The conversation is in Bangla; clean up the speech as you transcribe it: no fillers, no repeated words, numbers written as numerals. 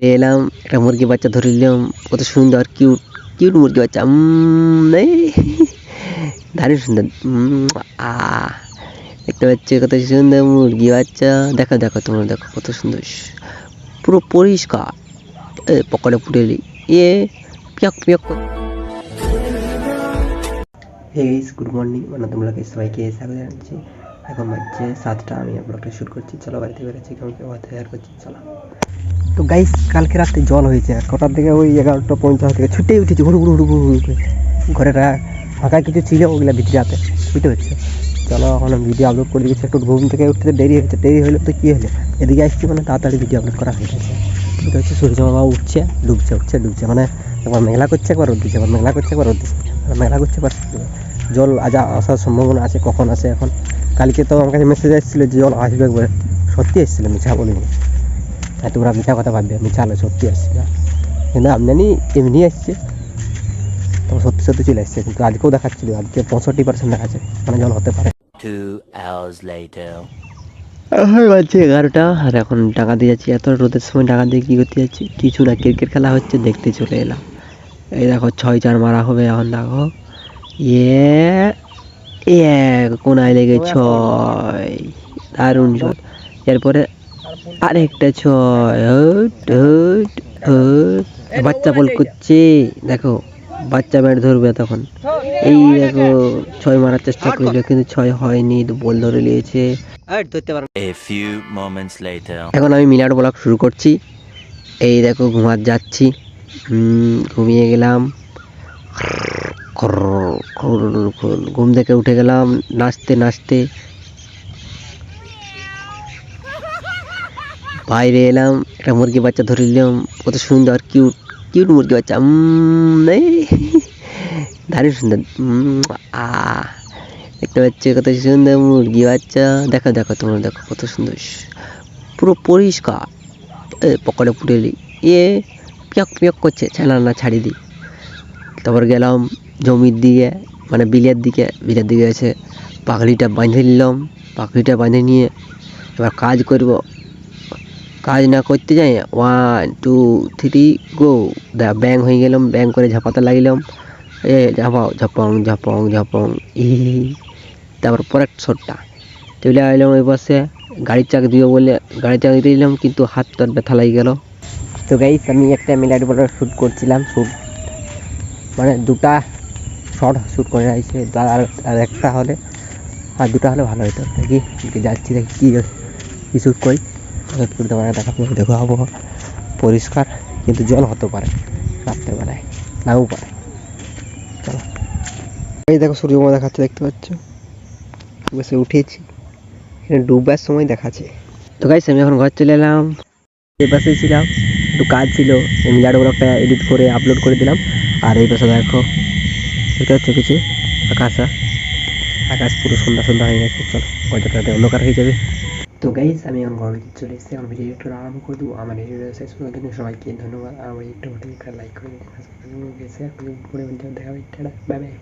এলাম একটা মুরগি বাচ্চা ধরে নিলাম, কত সুন্দর কিউট কিউট মুরগি বাচ্চা। এই দারুণ সুন্দর। দেখতে পাচ্ছি কত সুন্দর মুরগি বাচ্চা। দেখো দেখো তোমরা দেখো কত সুন্দর, পুরো পরিষ্কার। পকেটে পুড়ে পিয়াক পিয়াক। Hey guys, good morning. তোমাদেরকে সবাইকে স্বাগত জানাচ্ছি। এখন বাজছে 7টা, আমি ব্লগটা শুট করছি। চলো বাড়িতে বেরোচ্ছি, কেমন কেমন তৈরি করছি চলো। তো গাইস, কালকে রাতে জল হয়েছে কটার দিকে, ওই 11:50 থেকে ছুটেই উঠেছি হুড়ু হুড়ু হুড়ু হুড়ু করে। ঘরেটা ফাঁকা কিছু ছিল, ওগুলা ভিতরে রাতে বুঝতে পারছো। চলো এখন ভিডিও আপলোড করে দিচ্ছি। একটু ঘুম থেকে উঠতে দেরি হয়েছে, দেরি হলে তো কী হলো, এদিকে আসছি মানে তাড়াতাড়ি ভিডিও আপলোড করা হয়ে গেছে। বুঝতে পারছি সূর্য মামা উঠছে, ডুবছে, উঠছে ডুবছে, মানে একবার মেঘলা করছে, একবার রোদ দিচ্ছে, একবার মেঘলা করছে, একবার রোদ দিচ্ছে, মেঘলা করছে। জল আজ আসার সম্ভাবনা আছে, কখন আসে এখন। কালকে তো আমার কাছে মেসেজ এসেছিলো যে জল আসবে একবার, সত্যি এসেছিলো, মিছা বলিনি। হ্যাঁ, তোমরা মিথ্যা কথা ভাববে, মিথ্যা হলো, সত্যি আসছে না। কিন্তু আমি জানি এমনি আসছে, তো সত্যি সত্যি চলে আসছে। কিন্তু আজকেও দেখাচ্ছিল, আজকে 65% দেখাচ্ছে, মানে জল হতে পারে। 2 hours later. বাজছে 11টা, আর এখন টাকা দিয়ে যাচ্ছি। এত রোদের সময় টাকা দিয়ে কী করতে যাচ্ছি, কিছু না, ক্রিকেট খেলা হচ্ছে দেখতে চলে এলাম। এই দেখো 6-4 মারা হবে এখন, দেখো কোনায় লেগে 6, দারুণ শট। এরপরে আরেকটা 6, বাচ্চা বল করছে, দেখো বাচ্চা ব্যাট ধরবে তখন। এই দেখো 6 মারার চেষ্টা করলো, কিন্তু 6 হয়নি, তো বল ধরে নিয়েছে। A few moments later. এখন আমি মিলার ব্লগ শুরু করছি। এই দেখো ঘুমাত যাচ্ছি, ঘুমিয়ে গেলাম। ঘুম থেকে উঠে গেলাম নাচতে নাচতে, বাইরে এলাম একটা মুরগি বাচ্চা ধরে নিলাম, কত সুন্দর কিউট কিউট মুরগি বাচ্চা। এই দারুণ সুন্দর। দেখতে পাচ্ছি কত সুন্দর মুরগি বাচ্চা। দেখো দেখো তোমরা দেখো কত সুন্দর, পুরো পরিষ্কার। পকেটে পুড়ে পিয়াক পিয়াক করছে, ছানা না ছাড়ি দিই। তারপর গেলাম জমির দিকে, মানে বিলের দিকে এসে পাখড়িটা বাঁধে নিলাম। পাখড়িটা বাঁধে নিয়ে এবার কাজ করব। কাজ না করতে যাই, 1 2 3 গো, ব্যাং হয়ে গেলাম, ব্যাং করে ঝাপাতে লাগলাম। ঝাপাও ঝাপং ঝাপং ঝাপং। তারপর পরের শটটা চলে এলাম ওই পাশে, গাড়ির চাক দিও বলে গাড়ির চাক দিতে দিলাম, কিন্তু হাতটা ব্যথা লাগে গেল। তো গাইস, আমি একটা মিলার বলে শ্যুট করছিলাম, মানে 2টা শর্ট শ্যুট করে আসছে, আর একটা হলে, আর 2টা হলে ভালো হতো নাকি। যাচ্ছি দেখি কী শ্যুট করি, দেখো আবহাওয়া পরিষ্কার, কিন্তু জল হতে পারে রাত্রেবেলায়, নাও পারে। চলো, এই দেখো সূর্যমা দেখাচ্ছে, দেখতে পাচ্ছ, বসে উঠেছি, এখানে ডুববার সময় দেখাচ্ছে। তো গাইস, আমি এখন ঘর চলে এলাম। এই পাশেই ছিলাম, একটু কাজ ছিল, মিলার ব্লগটা এডিট করে আপলোড করে দিলাম। আর এই পাশে দেখো, দেখতে পাচ্ছ কিছু আকাশ পুরো সন্ধ্যা সন্ধ্যা হয়ে গেছে। চলো, গজরাতে অন্ধকার হয়ে যাবে। তো গাইস, আমি এখন ঘরে চলে এসেছি, আমার ভিডিও একটু আরম্ভ করে দেবো। আমার ভিডিও শেষ পর্যন্ত কিন্তু সবাইকে ধন্যবাদ। আমার একটু একটা লাইক করে দেবো, শেয়ার করে দেখা হবে। Bye bye.